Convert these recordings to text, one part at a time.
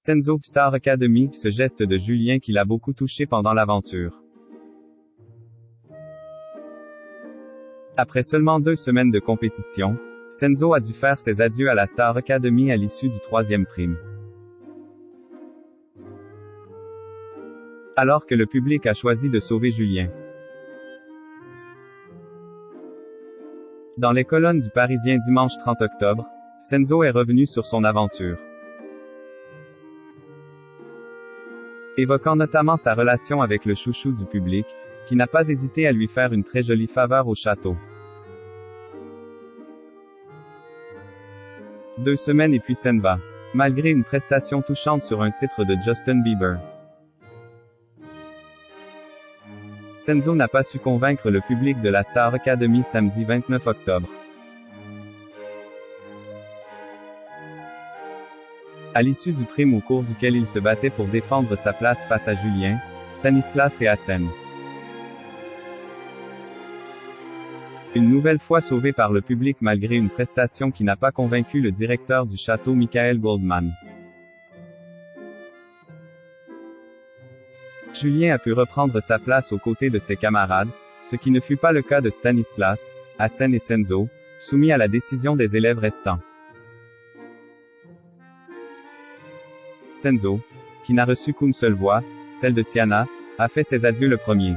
Senzo Star Academy, ce geste de Julien qui l'a beaucoup touché pendant l'aventure. Après seulement 2 semaines de compétition, Senzo a dû faire ses adieux à la Star Academy à l'issue du 3e prime. Alors que le public a choisi de sauver Julien. Dans les colonnes du Parisien dimanche 30 octobre, Senzo est revenu sur son aventure. Évoquant notamment sa relation avec le chouchou du public, qui n'a pas hésité à lui faire une très jolie faveur au château. 2 semaines et puis s'en va. Malgré une prestation touchante sur un titre de Justin Bieber. Senzo n'a pas su convaincre le public de la Star Academy samedi 29 octobre. À l'issue du prime au cours duquel il se battait pour défendre sa place face à Julien, Stanislas et Hassen. Une nouvelle fois sauvé par le public malgré une prestation qui n'a pas convaincu le directeur du château Michael Goldman. Julien a pu reprendre sa place aux côtés de ses camarades, ce qui ne fut pas le cas de Stanislas, Hassen et Senzo, soumis à la décision des élèves restants. Senzo, qui n'a reçu qu'une seule voix, celle de Tiana, a fait ses adieux le premier.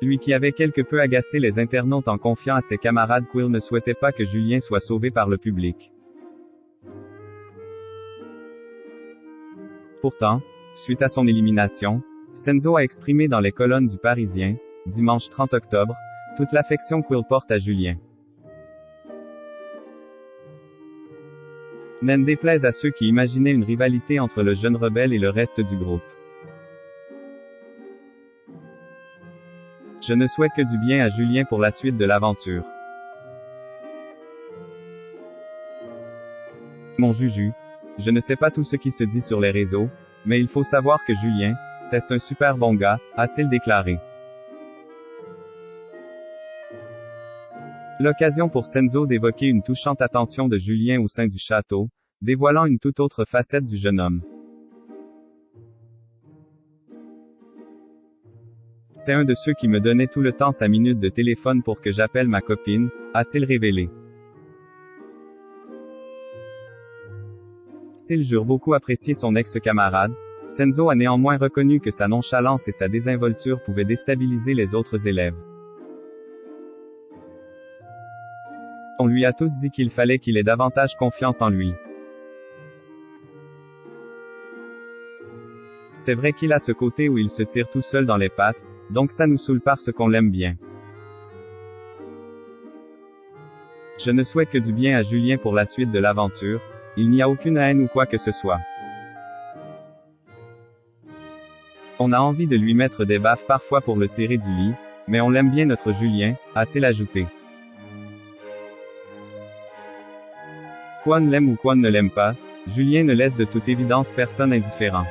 Lui qui avait quelque peu agacé les internautes en confiant à ses camarades qu'il ne souhaitait pas que Julien soit sauvé par le public. Pourtant, suite à son élimination, Senzo a exprimé dans les colonnes du Parisien, dimanche 30 octobre, toute l'affection qu'il porte à Julien. N'en déplaise à ceux qui imaginaient une rivalité entre le jeune rebelle et le reste du groupe. Je ne souhaite que du bien à Julien pour la suite de l'aventure. Mon Juju, je ne sais pas tout ce qui se dit sur les réseaux, mais il faut savoir que Julien, c'est un super bon gars, a-t-il déclaré. L'occasion pour Senzo d'évoquer une touchante attention de Julien au sein du château, dévoilant une toute autre facette du jeune homme. C'est un de ceux qui me donnait tout le temps sa minute de téléphone pour que j'appelle ma copine, a-t-il révélé. S'il jure beaucoup apprécier son ex-camarade, Senzo a néanmoins reconnu que sa nonchalance et sa désinvolture pouvaient déstabiliser les autres élèves. On lui a tous dit qu'il fallait qu'il ait davantage confiance en lui. C'est vrai qu'il a ce côté où il se tire tout seul dans les pattes, donc ça nous saoule parce qu'on l'aime bien. Je ne souhaite que du bien à Julien pour la suite de l'aventure, il n'y a aucune haine ou quoi que ce soit. On a envie de lui mettre des baffes parfois pour le tirer du lit, mais on l'aime bien notre Julien, a-t-il ajouté. Qu'on l'aime ou qu'on ne l'aime pas, Julien ne laisse de toute évidence personne indifférent.